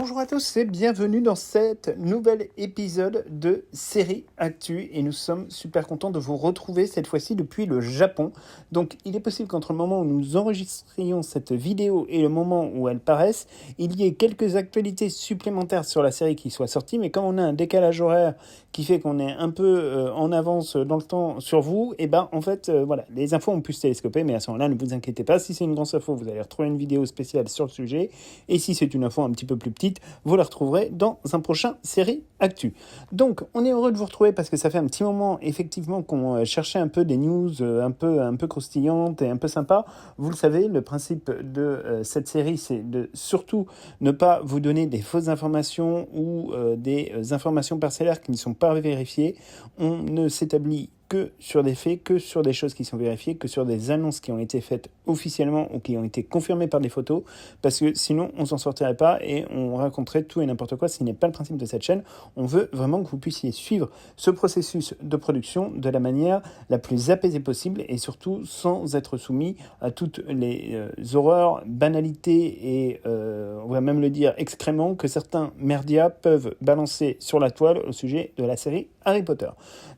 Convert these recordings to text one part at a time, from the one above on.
Bonjour à tous et bienvenue dans cet nouvel épisode de Série Actu et nous sommes super contents de vous retrouver cette fois-ci depuis le Japon. Donc il est possible qu'entre le moment où nous enregistrions cette vidéo et le moment où elle paraisse, il y ait quelques actualités supplémentaires sur la série qui soient sorties, mais comme on a un décalage horaire qui fait qu'on est un peu en avance dans le temps sur vous, et ben en fait voilà, les infos ont pu se télescoper, mais à ce moment-là ne vous inquiétez pas, si c'est une grosse info vous allez retrouver une vidéo spéciale sur le sujet, et si c'est une info un petit peu plus petite, vous la retrouverez dans un prochain Série Actu. Donc, on est heureux de vous retrouver parce que ça fait un petit moment, effectivement, qu'on cherchait un peu des news un peu croustillantes et un peu sympas. Vous le savez, le principe de cette série, c'est de surtout ne pas vous donner des fausses informations ou des informations parcellaires qui ne sont pas vérifiées. On ne s'établit que sur des faits, que sur des choses qui sont vérifiées, que sur des annonces qui ont été faites officiellement ou qui ont été confirmées par des photos, parce que sinon on s'en sortirait pas et on raconterait tout et n'importe quoi, ce n'est pas le principe de cette chaîne. On veut vraiment que vous puissiez suivre ce processus de production de la manière la plus apaisée possible et surtout sans être soumis à toutes les horreurs, banalités et on va même le dire excréments que certains merdias peuvent balancer sur la toile au sujet de la série Harry Potter.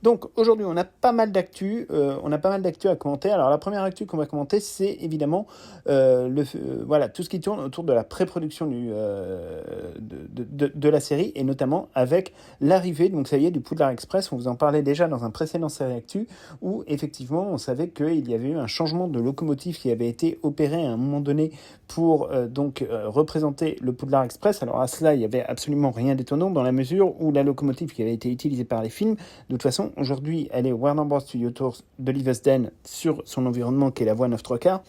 Donc aujourd'hui on a pas mal d'actu, à commenter. Alors la première actu qu'on va commenter, c'est évidemment voilà, tout ce qui tourne autour de la pré-production de la série, et notamment avec l'arrivée, donc ça y est, du Poudlard Express. On vous en parlait déjà dans un précédent série actu, où effectivement on savait qu'il y avait eu un changement de locomotive qui avait été opéré à un moment donné pour représenter le Poudlard Express. Alors à cela, il n'y avait absolument rien d'étonnant dans la mesure où la locomotive qui avait été utilisée par les films, de toute façon, aujourd'hui, elle est Warner Bros. Studio Tours de Leavesden sur son environnement qui est la voie 9/3,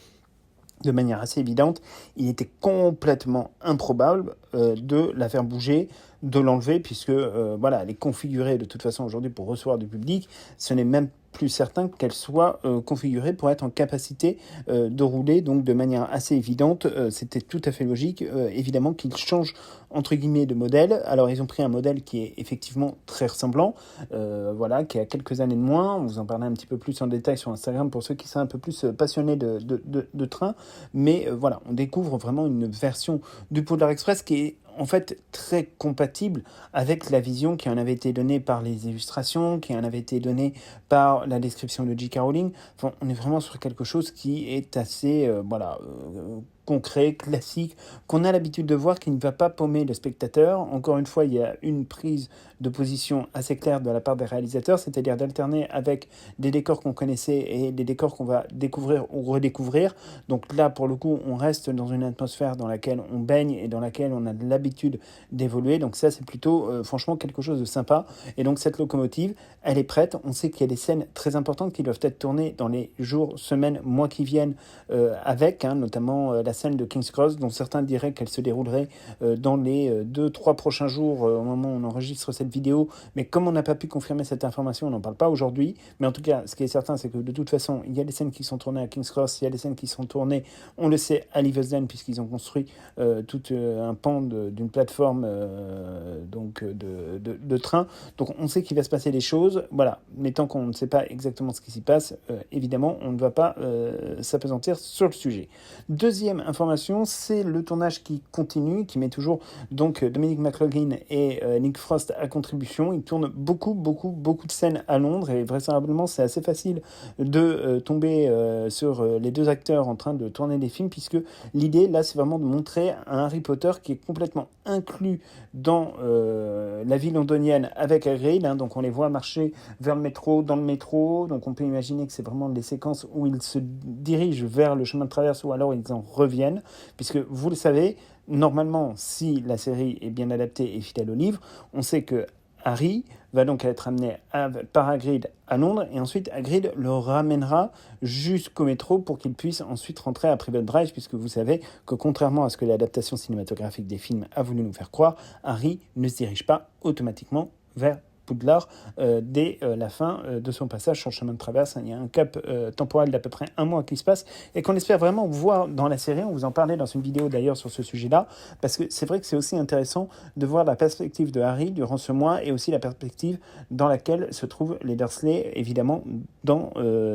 de manière assez évidente. Il était complètement improbable de la faire bouger, de l'enlever, puisque voilà, elle est configurée de toute façon aujourd'hui pour recevoir du public. Ce n'est même plus certain qu'elle soit configurée pour être en capacité de rouler, donc de manière assez évidente. C'était tout à fait logique, évidemment, qu'ils changent entre guillemets de modèle. Alors ils ont pris un modèle qui est effectivement très ressemblant, voilà, qui a quelques années de moins. On vous en parlait un petit peu plus en détail sur Instagram pour ceux qui sont un peu plus passionnés de train. Mais voilà, on découvre vraiment une version du Poudlard Express qui est en fait très compatible avec la vision qui en avait été donnée par les illustrations, qui en avait été donnée par la description de J.K. Rowling. Enfin, on est vraiment sur quelque chose qui est assez concret, classique, qu'on a l'habitude de voir, qui ne va pas paumer le spectateur. Encore une fois, il y a une prise de position assez claire de la part des réalisateurs, c'est-à-dire d'alterner avec des décors qu'on connaissait et des décors qu'on va découvrir ou redécouvrir. Donc là, pour le coup, on reste dans une atmosphère dans laquelle on baigne et dans laquelle on a l'habitude d'évoluer. Donc ça, c'est plutôt, franchement, quelque chose de sympa. Et donc cette locomotive, elle est prête. On sait qu'il y a des scènes très importantes qui doivent être tournées dans les jours, semaines, mois qui viennent avec, notamment la scène de King's Cross, dont certains diraient qu'elle se déroulerait dans les 2-3 prochains jours au moment où on enregistre cette vidéo. Mais comme on n'a pas pu confirmer cette information, on n'en parle pas aujourd'hui. Mais en tout cas, ce qui est certain, c'est que de toute façon, il y a des scènes qui sont tournées à King's Cross, il y a des scènes qui sont tournées, on le sait, à Leavesden, puisqu'ils ont construit tout un pan d'une plateforme de train. Donc on sait qu'il va se passer des choses, voilà. Mais tant qu'on ne sait pas exactement ce qui s'y passe, évidemment, on ne va pas s'apesantir sur le sujet. Deuxième information, c'est le tournage qui continue, qui met toujours donc Dominic McLaughlin et Nick Frost à contribution. Ils tournent beaucoup de scènes à Londres et vraisemblablement c'est assez facile de tomber sur les deux acteurs en train de tourner des films, puisque l'idée là c'est vraiment de montrer un Harry Potter qui est complètement inclus dans la vie londonienne avec Hagrid, donc on les voit marcher vers le métro, dans le métro, donc on peut imaginer que c'est vraiment des séquences où ils se dirigent vers le chemin de traverse ou alors ils en reviennent, puisque vous le savez, normalement si la série est bien adaptée et fidèle au livre, on sait que Harry va donc être amené par Hagrid à Londres, et ensuite Hagrid le ramènera jusqu'au métro pour qu'il puisse ensuite rentrer à Private Drive, puisque vous savez que contrairement à ce que l'adaptation cinématographique des films a voulu nous faire croire, Harry ne se dirige pas automatiquement vers Poudlard dès la fin de son passage sur le chemin de traverse. Il y a un cap temporel d'à peu près un mois qui se passe et qu'on espère vraiment voir dans la série. On vous en parlait dans une vidéo d'ailleurs sur ce sujet-là, parce que c'est vrai que c'est aussi intéressant de voir la perspective de Harry durant ce mois et aussi la perspective dans laquelle se trouvent les Dursley, évidemment dans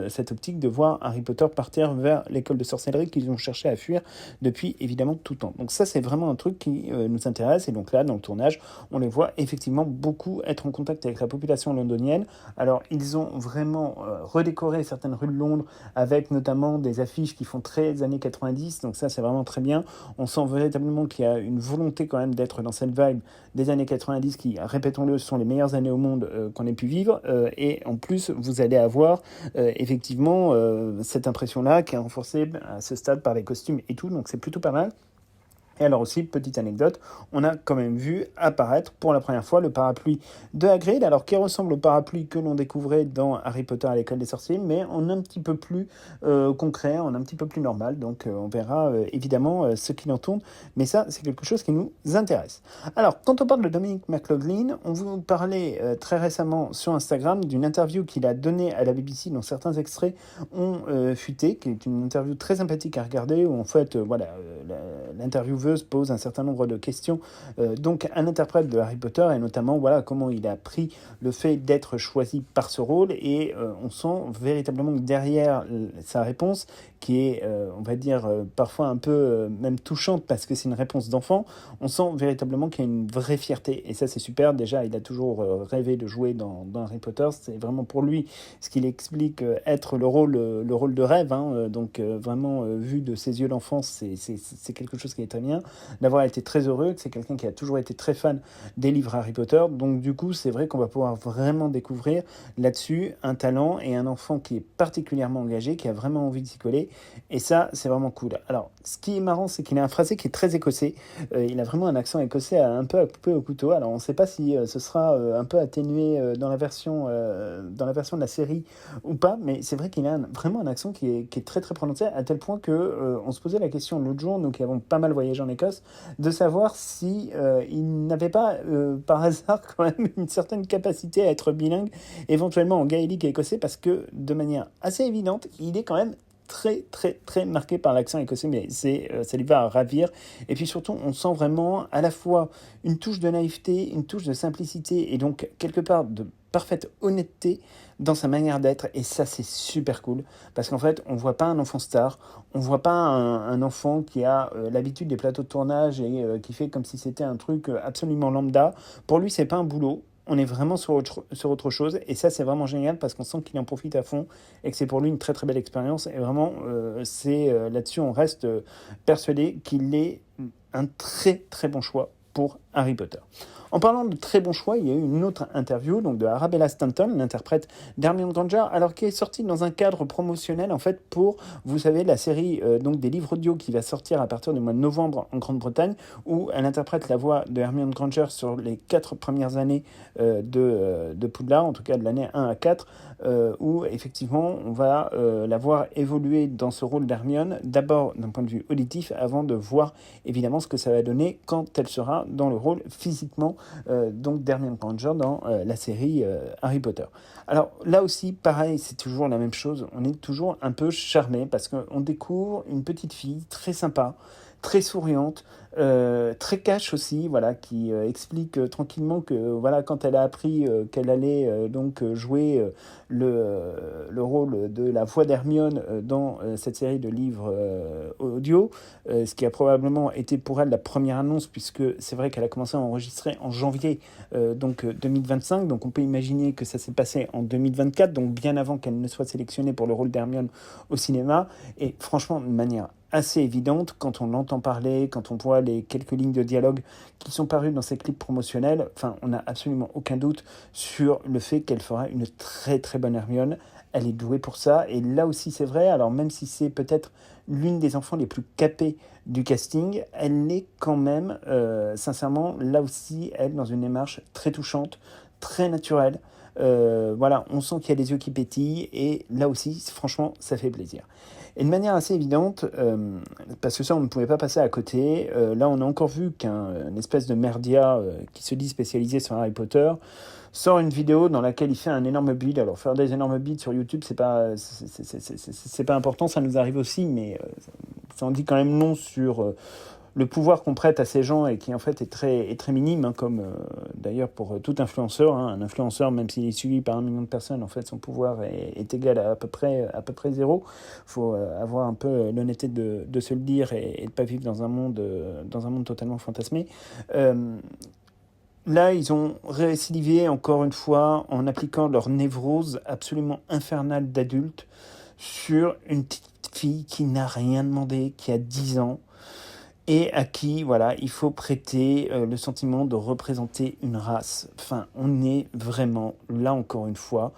cette optique de voir Harry Potter partir vers l'école de sorcellerie qu'ils ont cherché à fuir depuis évidemment tout le temps. Donc ça, c'est vraiment un truc qui nous intéresse, et donc là dans le tournage on les voit effectivement beaucoup être en contact avec la population londonienne. Alors ils ont vraiment redécoré certaines rues de Londres avec notamment des affiches qui font très années 90, donc ça c'est vraiment très bien. On sent véritablement qu'il y a une volonté quand même d'être dans cette vibe des années 90 qui, répétons-le, sont les meilleures années au monde qu'on ait pu vivre, et en plus vous allez avoir effectivement cette impression-là qui est renforcée à ce stade par les costumes et tout, donc c'est plutôt pas mal. Et alors aussi, petite anecdote, on a quand même vu apparaître pour la première fois le parapluie de Hagrid, alors qui ressemble au parapluie que l'on découvrait dans Harry Potter à l'école des sorciers, mais en un petit peu plus concret, en un petit peu plus normal. Donc on verra évidemment ce qu'il en tourne, mais ça c'est quelque chose qui nous intéresse. Alors quand on parle de Dominic McLaughlin, on vous parlait très récemment sur Instagram d'une interview qu'il a donnée à la BBC, dont certains extraits ont fuité, qui est une interview très sympathique à regarder, où en fait l'intervieweuse pose un certain nombre de questions donc un interprète de Harry Potter, et notamment voilà comment il a pris le fait d'être choisi par ce rôle, et on sent véritablement que derrière sa réponse, qui est on va dire parfois un peu même touchante parce que c'est une réponse d'enfant, on sent véritablement qu'il y a une vraie fierté, et ça c'est super. Déjà il a toujours rêvé de jouer dans Harry Potter, c'est vraiment pour lui ce qu'il explique être le rôle de rêve, hein, donc vraiment vu de ses yeux d'enfant, c'est quelque chose qui est très bien, d'avoir été très heureux, que c'est quelqu'un qui a toujours été très fan des livres Harry Potter. Donc du coup, c'est vrai qu'on va pouvoir vraiment découvrir là-dessus un talent et un enfant qui est particulièrement engagé, qui a vraiment envie de s'y coller. Et ça, c'est vraiment cool. Alors, ce qui est marrant, c'est qu'il a un phrasé qui est très écossais. Il a vraiment un accent écossais un peu à couper au couteau. Alors, on ne sait pas si ce sera un peu atténué dans la version de la série ou pas, mais c'est vrai qu'il a vraiment un accent qui est très très prononcé, à tel point que on se posait la question l'autre jour, nous qui avons pas mal voyagé en Écosse, de savoir si il n'avait pas par hasard quand même une certaine capacité à être bilingue, éventuellement en gaélique et écossais, parce que de manière assez évidente, il est quand même très très très marqué par l'accent écossais, mais ça lui va à ravir. Et puis surtout, on sent vraiment à la fois une touche de naïveté, une touche de simplicité, et donc quelque part de parfaite honnêteté dans sa manière d'être, et ça c'est super cool, parce qu'en fait on voit pas un enfant star, on voit pas un enfant qui a l'habitude des plateaux de tournage et qui fait comme si c'était un truc absolument lambda. Pour lui c'est pas un boulot, on est vraiment sur autre chose, et ça c'est vraiment génial parce qu'on sent qu'il en profite à fond et que c'est pour lui une très très belle expérience, et vraiment là-dessus on reste persuadé qu'il est un très très bon choix pour Harry Potter. En parlant de très bon choix, il y a eu une autre interview donc de Arabella Stanton, l'interprète d'Hermione Granger, alors qui est sortie dans un cadre promotionnel en fait pour, vous savez, la série donc des livres audio qui va sortir à partir du mois de novembre en Grande-Bretagne, où elle interprète la voix de Hermione Granger sur les 4 premières années de Poudlard, en tout cas de l'année 1 à 4, où effectivement on va la voir évoluer dans ce rôle d'Hermione, d'abord d'un point de vue auditif, avant de voir évidemment ce que ça va donner quand elle sera dans le rôle physiquement donc d'Hermione Granger dans la série Harry Potter. Alors là aussi, pareil, c'est toujours la même chose, on est toujours un peu charmé parce qu'on découvre une petite fille très sympa, très souriante, très cash aussi, voilà, qui explique tranquillement que voilà, quand elle a appris qu'elle allait donc jouer le rôle de la voix d'Hermione dans cette série de livres audio, ce qui a probablement été pour elle la première annonce, puisque c'est vrai qu'elle a commencé à enregistrer en janvier donc 2025, donc on peut imaginer que ça s'est passé en 2024, donc bien avant qu'elle ne soit sélectionnée pour le rôle d'Hermione au cinéma. Et franchement, de manière assez évidente, quand on l'entend parler, quand on voit les quelques lignes de dialogue qui sont parues dans ces clips promotionnels, enfin, on n'a absolument aucun doute sur le fait qu'elle fera une très très bonne Hermione. Elle est douée pour ça, et là aussi c'est vrai, alors même si c'est peut-être l'une des enfants les plus capées du casting, elle est quand même, sincèrement, là aussi, elle, dans une démarche très touchante, très naturelle. Voilà, on sent qu'il y a des yeux qui pétillent, et là aussi, franchement, ça fait plaisir. Et de manière assez évidente, parce que ça on ne pouvait pas passer à côté, là on a encore vu qu'un espèce de merdia qui se dit spécialisé sur Harry Potter sort une vidéo dans laquelle il fait un énorme build. Alors faire des énormes builds sur YouTube, c'est pas important, ça nous arrive aussi, mais ça en dit quand même long sur le pouvoir qu'on prête à ces gens et qui en fait est très minime, hein, comme d'ailleurs pour tout influenceur. Hein. Un influenceur, même s'il est suivi par 1 million de personnes, en fait son pouvoir est égal à peu près zéro. Il faut avoir un peu l'honnêteté de se le dire et de ne pas vivre dans un monde totalement fantasmé. Là, ils ont récidivé encore une fois en appliquant leur névrose absolument infernale d'adulte sur une petite fille qui n'a rien demandé, qui a 10 ans, et à qui, voilà, il faut prêter le sentiment de représenter une race. Enfin, on est vraiment, là encore une fois,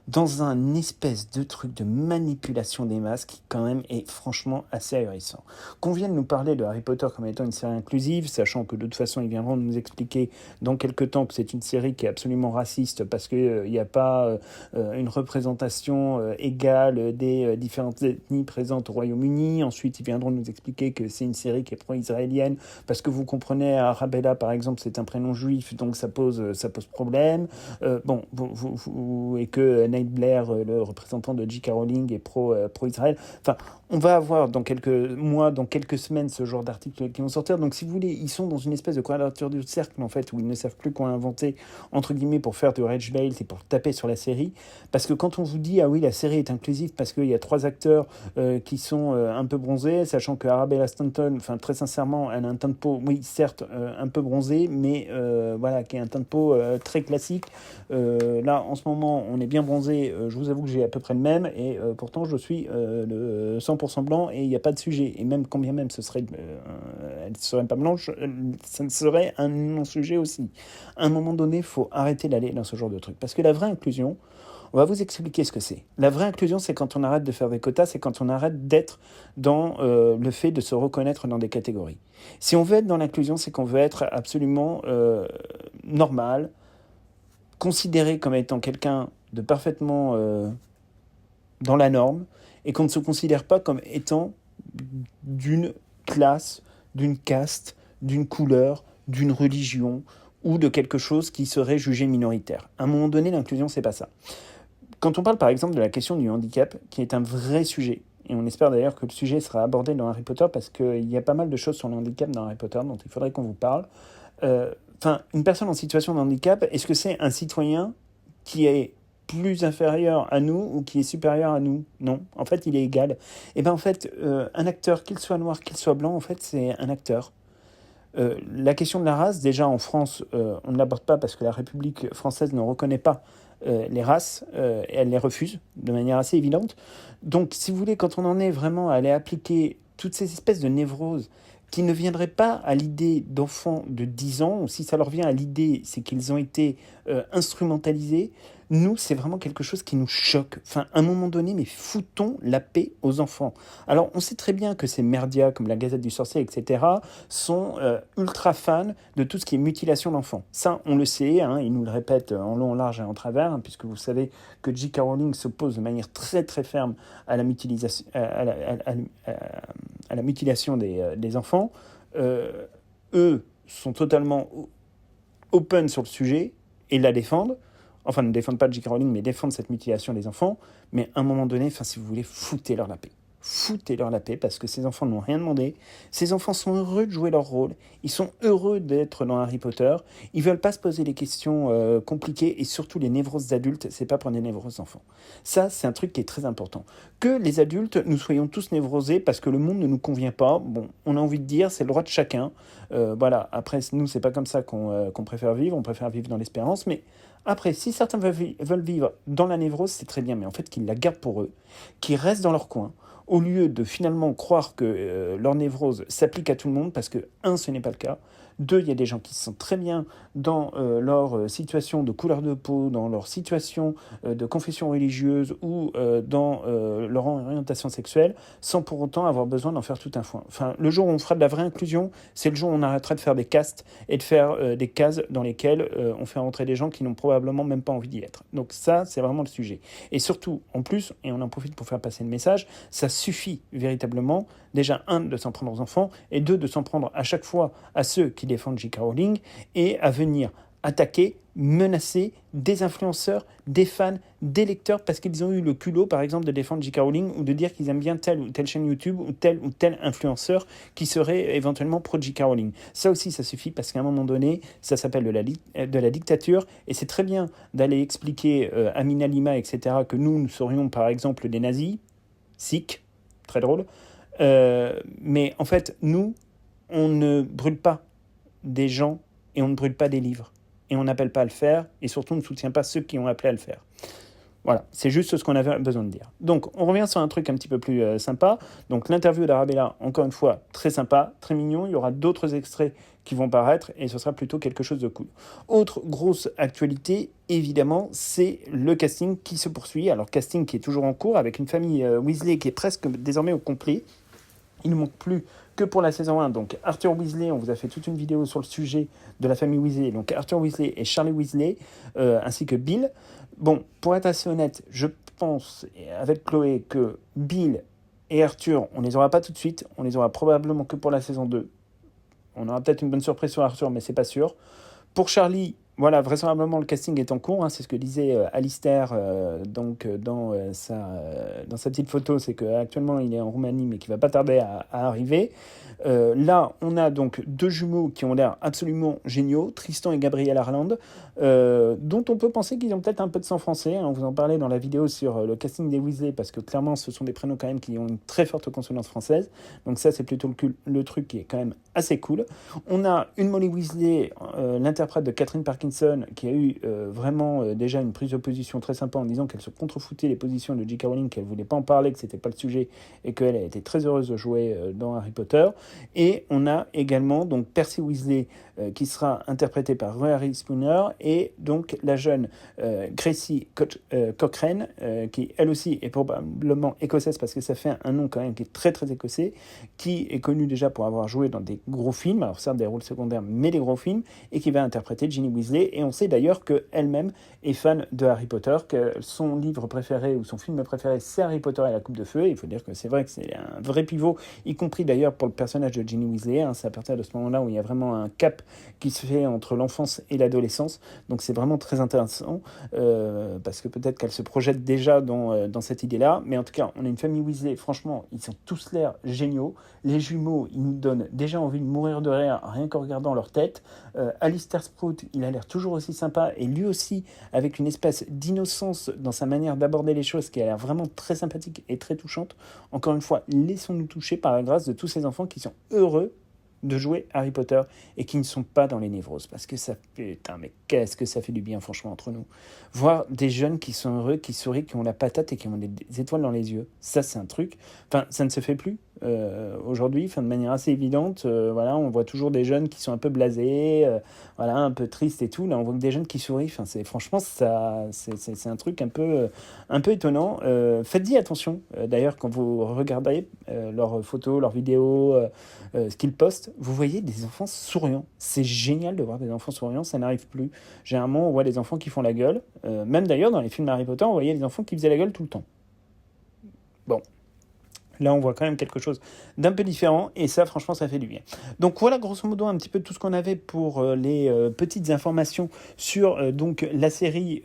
dans un espèce de truc de manipulation des masses qui quand même est franchement assez ahurissant. Qu'on vienne nous parler de Harry Potter comme étant une série inclusive, sachant que de toute façon ils viendront nous expliquer dans quelques temps que c'est une série qui est absolument raciste parce qu'il n'y a pas une représentation égale des différentes ethnies présentes au Royaume-Uni. Ensuite ils viendront nous expliquer que c'est une série qui est pro-israélienne parce que vous comprenez, Arabella par exemple c'est un prénom juif, donc ça pose problème. Et que Nate Blair, le représentant de J.K. Rowling, est pro-Israël. Enfin, on va avoir dans quelques mois, dans quelques semaines, ce genre d'articles qui vont sortir. Donc, si vous voulez, ils sont dans une espèce de quadrature du cercle, en fait, où ils ne savent plus quoi inventer, entre guillemets, pour faire du rage bait et pour taper sur la série. Parce que quand on vous dit, ah oui, la série est inclusive parce qu'il y a 3 acteurs qui sont un peu bronzés, sachant que Arabella Stanton, enfin, très sincèrement, elle a un teint de peau, oui, certes, un peu bronzé, mais voilà, qui est un teint de peau très classique. Là, en ce moment, on est bien bronzé. Je vous avoue que j'ai à peu près le même, et pourtant, je suis le 100% blanc, et il n'y a pas de sujet. Et même, quand bien même elle ne serait pas blanche, ça ne serait un non-sujet aussi. À un moment donné, il faut arrêter d'aller dans ce genre de truc. Parce que la vraie inclusion, on va vous expliquer ce que c'est. La vraie inclusion, c'est quand on arrête de faire des quotas, c'est quand on arrête d'être dans le fait de se reconnaître dans des catégories. Si on veut être dans l'inclusion, c'est qu'on veut être absolument normal, considéré comme étant quelqu'un de parfaitement dans la norme, et qu'on ne se considère pas comme étant d'une classe, d'une caste, d'une couleur, d'une religion, ou de quelque chose qui serait jugé minoritaire. À un moment donné, l'inclusion, c'est pas ça. Quand on parle par exemple de la question du handicap, qui est un vrai sujet, et on espère d'ailleurs que le sujet sera abordé dans Harry Potter, parce qu'il y a pas mal de choses sur le handicap dans Harry Potter dont il faudrait qu'on vous parle. Une personne en situation de handicap, est-ce que c'est un citoyen qui est plus inférieur à nous ou qui est supérieur à nous? Non, en fait, il est égal. Et bien en fait, un acteur, qu'il soit noir, qu'il soit blanc, en fait, c'est un acteur. La question de la race, déjà en France, on ne l'aborde pas parce que la République française ne reconnaît pas les races, et elle les refuse de manière assez évidente. Donc, si vous voulez, quand on en est vraiment à aller appliquer toutes ces espèces de névroses qui ne viendraient pas à l'idée d'enfants de 10 ans, ou si ça leur vient à l'idée, c'est qu'ils ont été instrumentalisés. Nous, c'est vraiment quelque chose qui nous choque. Enfin, à un moment donné, mais foutons la paix aux enfants. Alors, on sait très bien que ces merdias, comme la Gazette du Sorcier, etc., sont ultra fans de tout ce qui est mutilation d'enfants. Ça, on le sait, hein, ils nous le répètent en long, en large et en travers, hein, puisque vous savez que J.K. Rowling s'oppose de manière très très ferme à la mutilation, à la mutilation des enfants. Eux sont totalement open sur le sujet et la défendent. Enfin, ne défendent pas J.K. Rowling, mais défendent cette mutilation des enfants. Mais à un moment donné, si vous voulez, foutez-leur la paix. Foutez-leur la paix, parce que ces enfants n'ont rien demandé. Ces enfants sont heureux de jouer leur rôle. Ils sont heureux d'être dans Harry Potter. Ils veulent pas se poser des questions compliquées, et surtout les névroses d'adultes, c'est pas pour des névroses d'enfants. Ça, c'est un truc qui est très important. Que les adultes, nous soyons tous névrosés parce que le monde ne nous convient pas, bon, on a envie de dire, c'est le droit de chacun. Voilà, après, nous, c'est pas comme ça qu'on préfère vivre. On préfère vivre dans l'espérance, mais après, si certains veulent vivre dans la névrose, c'est très bien, mais en fait, qu'ils la gardent pour eux, qu'ils restent dans leur coin, au lieu de finalement croire que leur névrose s'applique à tout le monde, parce que, ce n'est pas le cas. 2, il y a des gens qui se sentent très bien dans leur situation de couleur de peau, dans leur situation de confession religieuse ou dans leur orientation sexuelle, sans pour autant avoir besoin d'en faire tout un foin. Enfin, le jour où on fera de la vraie inclusion, c'est le jour où on arrêtera de faire des castes et de faire des cases dans lesquelles on fait rentrer des gens qui n'ont probablement même pas envie d'y être. Donc ça, c'est vraiment le sujet. Et surtout, en plus, et on en profite pour faire passer le message, ça suffit véritablement, déjà, 1, de s'en prendre aux enfants, et 2, de s'en prendre à chaque fois à ceux qui défendent J.K. Rowling, et à venir attaquer, menacer des influenceurs, des fans, des lecteurs, parce qu'ils ont eu le culot, par exemple, de défendre J.K. Rowling ou de dire qu'ils aiment bien telle ou telle chaîne YouTube ou tel influenceur qui serait éventuellement pro J.K. Rowling. Ça aussi, ça suffit, parce qu'à un moment donné, ça s'appelle de la dictature, et c'est très bien d'aller expliquer à Amina Lima, etc., que nous serions, par exemple, des nazis, sick, très drôle, mais en fait, nous, on ne brûle pas des gens et on ne brûle pas des livres. Et on n'appelle pas à le faire, et surtout on ne soutient pas ceux qui ont appelé à le faire. Voilà, c'est juste ce qu'on avait besoin de dire. Donc, on revient sur un truc un petit peu plus sympa. Donc, l'interview d'Arabella, encore une fois, très sympa, très mignon. Il y aura d'autres extraits qui vont paraître, et ce sera plutôt quelque chose de cool. Autre grosse actualité, évidemment, c'est le casting qui se poursuit. Alors, casting qui est toujours en cours, avec une famille Weasley qui est presque désormais au complet. Il ne manque plus que pour la saison 1, donc Arthur Weasley, on vous a fait toute une vidéo sur le sujet de la famille Weasley, donc Arthur Weasley et Charlie Weasley, ainsi que Bill. Bon, pour être assez honnête, je pense, avec Chloé, que Bill et Arthur, on les aura pas tout de suite, on les aura probablement que pour la saison 2. On aura peut-être une bonne surprise sur Arthur, mais c'est pas sûr. Pour Charlie, voilà, vraisemblablement le casting est en cours, c'est ce que disait Alistair dans sa petite photo, c'est qu'actuellement il est en Roumanie mais qu'il va pas tarder à arriver. Là, on a donc 2 jumeaux qui ont l'air absolument géniaux, Tristan et Gabriel Harland, dont on peut penser qu'ils ont peut-être un peu de sang français. On vous en parlait dans la vidéo sur le casting des Weasley, parce que clairement ce sont des prénoms quand même qui ont une très forte consonance française, donc ça c'est plutôt le truc qui est quand même assez cool. On a une Molly Weasley, l'interprète de Catherine Parkinson, qui a eu vraiment déjà une prise de position très sympa en disant qu'elle se contrefoutait les positions de J.K. Rowling, qu'elle voulait pas en parler, que c'était pas le sujet, et qu'elle a été très heureuse de jouer dans Harry Potter. Et on a également donc Percy Weasley qui sera interprété par Rory Spooner, et donc la jeune Gracie Cochrane, qui elle aussi est probablement écossaise, parce que ça fait un nom quand même qui est très très écossais, qui est connue déjà pour avoir joué dans des gros films, alors certes des rôles secondaires, mais des gros films, et qui va interpréter Ginny Weasley. Et on sait d'ailleurs qu'elle-même est fan de Harry Potter, que son livre préféré ou son film préféré, c'est Harry Potter et la Coupe de Feu. Et il faut dire que c'est vrai que c'est un vrai pivot, y compris d'ailleurs pour le personnage de Ginny Weasley. C'est à partir de ce moment-là où il y a vraiment un cap qui se fait entre l'enfance et l'adolescence. Donc c'est vraiment très intéressant, parce que peut-être qu'elle se projette déjà dans cette idée-là. Mais en tout cas, on a une famille Weasley, franchement, ils ont tous l'air géniaux. Les jumeaux, ils nous donnent déjà envie de mourir de rire, rien qu'en regardant leur tête. Alistair Sprout, il a l'air toujours aussi sympa, et lui aussi avec une espèce d'innocence dans sa manière d'aborder les choses qui a l'air vraiment très sympathique et très touchante. Encore une fois, laissons-nous toucher par la grâce de tous ces enfants qui sont heureux de jouer Harry Potter et qui ne sont pas dans les névroses, parce que ça, putain, mais qu'est-ce que ça fait du bien franchement entre nous. Voir des jeunes qui sont heureux, qui sourient, qui ont la patate et qui ont des étoiles dans les yeux, ça c'est un truc, enfin ça ne se fait plus aujourd'hui, de manière assez évidente. Voilà, on voit toujours des jeunes qui sont un peu blasés, voilà, un peu tristes et tout. Là on voit que des jeunes qui sourient, c'est franchement ça, c'est un truc un peu étonnant. Faites-y attention d'ailleurs quand vous regardez leurs photos, leurs vidéos, ce qu'ils postent, vous voyez des enfants souriants. C'est génial de voir des enfants souriants, ça n'arrive plus. Généralement, on voit des enfants qui font la gueule. Même d'ailleurs, dans les films Harry Potter, on voyait des enfants qui faisaient la gueule tout le temps. Bon. Là, on voit quand même quelque chose d'un peu différent, et ça, franchement, ça fait du bien. Donc voilà, grosso modo, un petit peu tout ce qu'on avait pour les petites informations sur donc la série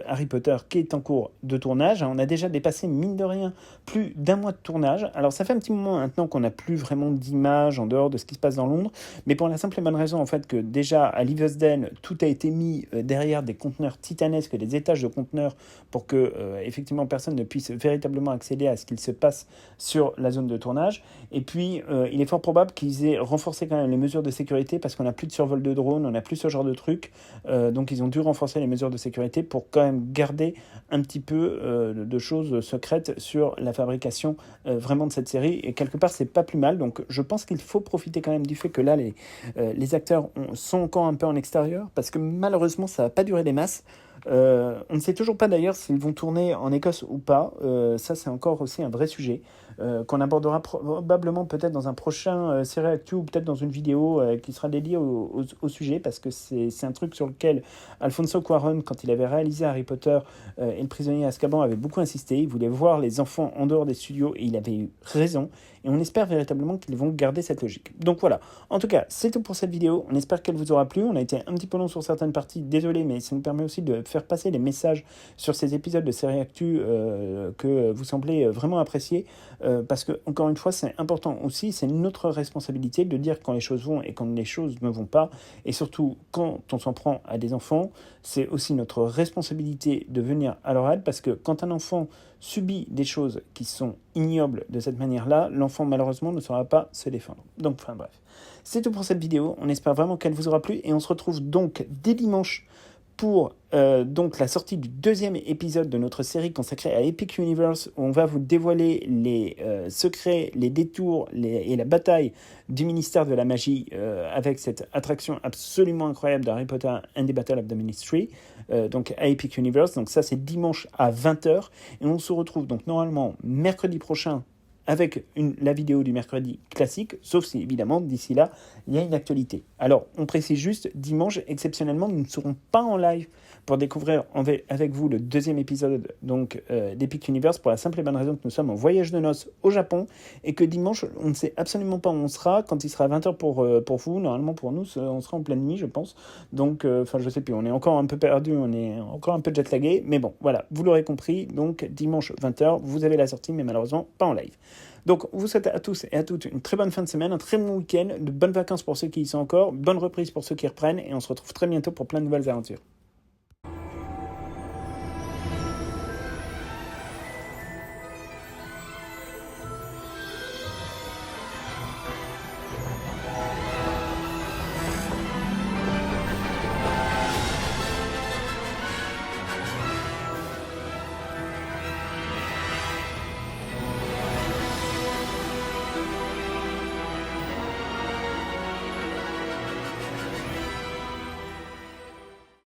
Harry Potter qui est en cours de tournage. On a déjà dépassé, mine de rien, plus d'1 mois de tournage. Alors, ça fait un petit moment maintenant qu'on n'a plus vraiment d'images en dehors de ce qui se passe dans Londres, mais pour la simple et bonne raison, en fait, que déjà, à Livingston, tout a été mis derrière des conteneurs titanesques, des étages de conteneurs, pour que, effectivement, personne ne puisse véritablement accéder à ce qu'il se passe sur la zone de tournage. Et puis, il est fort probable qu'ils aient renforcé quand même les mesures de sécurité parce qu'on n'a plus de survol de drone, on n'a plus ce genre de truc. Donc, ils ont dû renforcer les mesures de sécurité pour quand même garder un petit peu de choses secrètes sur la fabrication vraiment de cette série. Et quelque part, c'est pas plus mal. Donc, je pense qu'il faut profiter quand même du fait que là, les acteurs sont encore un peu en extérieur parce que malheureusement, ça va pas durer des masses. On ne sait toujours pas d'ailleurs s'ils vont tourner en Écosse ou pas. Ça, c'est encore aussi un vrai sujet qu'on abordera probablement peut-être dans un prochain série actu ou peut-être dans une vidéo qui sera dédiée au sujet parce que c'est un truc sur lequel Alfonso Cuarón, quand il avait réalisé Harry Potter et le prisonnier Azkaban, avait beaucoup insisté. Il voulait voir les enfants en dehors des studios et il avait eu raison. Et on espère véritablement qu'ils vont garder cette logique. Donc voilà. En tout cas, c'est tout pour cette vidéo. On espère qu'elle vous aura plu. On a été un petit peu long sur certaines parties. Désolé, mais ça nous permet aussi de faire passer les messages sur ces épisodes de série actu que vous semblez vraiment apprécier. Parce que, encore une fois, c'est important aussi. C'est notre responsabilité de dire quand les choses vont et quand les choses ne vont pas. Et surtout, quand on s'en prend à des enfants, c'est aussi notre responsabilité de venir à leur aide. Parce que quand un enfant subit des choses qui sont ignobles de cette manière-là, l'enfant malheureusement ne saura pas se défendre. Donc, enfin bref. C'est tout pour cette vidéo. On espère vraiment qu'elle vous aura plu et on se retrouve donc dès dimanche pour donc la sortie du deuxième épisode de notre série consacrée à Epic Universe où on va vous dévoiler les secrets, les détours et la bataille du ministère de la magie avec cette attraction absolument incroyable d'Harry Potter and the Battle of the Ministry, donc à Epic Universe. Donc ça c'est dimanche à 20h et on se retrouve donc normalement mercredi prochain avec la vidéo du mercredi classique, sauf si évidemment d'ici là il y a une actualité. Alors on précise juste, dimanche exceptionnellement nous ne serons pas en live pour découvrir avec vous le deuxième épisode donc d'Epic Universe pour la simple et bonne raison que nous sommes en voyage de noces au Japon et que dimanche on ne sait absolument pas où on sera. Quand il sera 20h pour vous, normalement pour nous on sera en pleine nuit je pense, donc enfin je sais plus, on est encore un peu perdu, on est encore un peu jetlagué, mais bon voilà, vous l'aurez compris, donc dimanche 20h vous avez la sortie mais malheureusement pas en live. Donc, on vous souhaite à tous et à toutes une très bonne fin de semaine, un très bon week-end, de bonnes vacances pour ceux qui y sont encore, bonne reprise pour ceux qui reprennent, et on se retrouve très bientôt pour plein de nouvelles aventures.